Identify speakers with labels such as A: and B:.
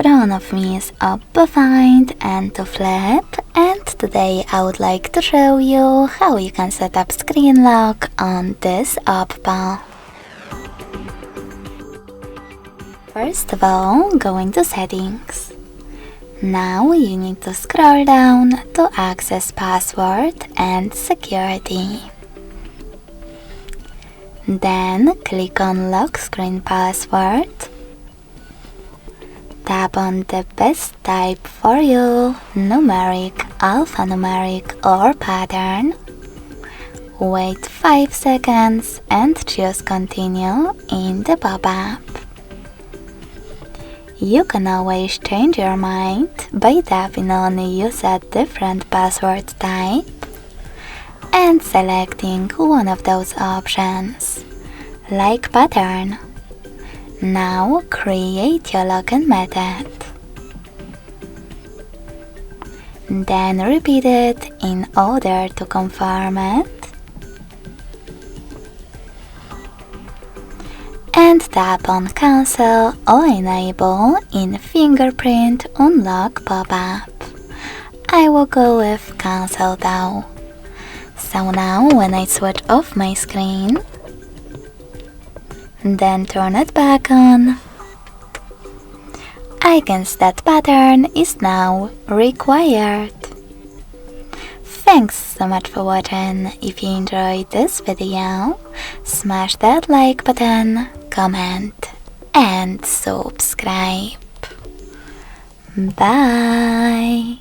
A: front of me is OPPO FIND N2 FLIP, and today I would like to show you how you can set up screen lock on this OPPO. First of all, go into Settings. Now you need to scroll down to access Password and Security. Then click on Lock Screen Password. Tap on the best type for you, numeric, alphanumeric or pattern. Wait 5 seconds and choose Continue in the pop-up. You can always change your mind by tapping on Use a different password type and selecting one of those options, like pattern. Now create your login method. Then repeat it in order to confirm it. And tap on Cancel or Enable in Fingerprint Unlock pop-up. I will go with Cancel though. So now when I switch off my screen, then turn it back on, I can see that pattern is now required. Thanks so much for watching. If you enjoyed this video, smash that like button, comment and subscribe. Bye!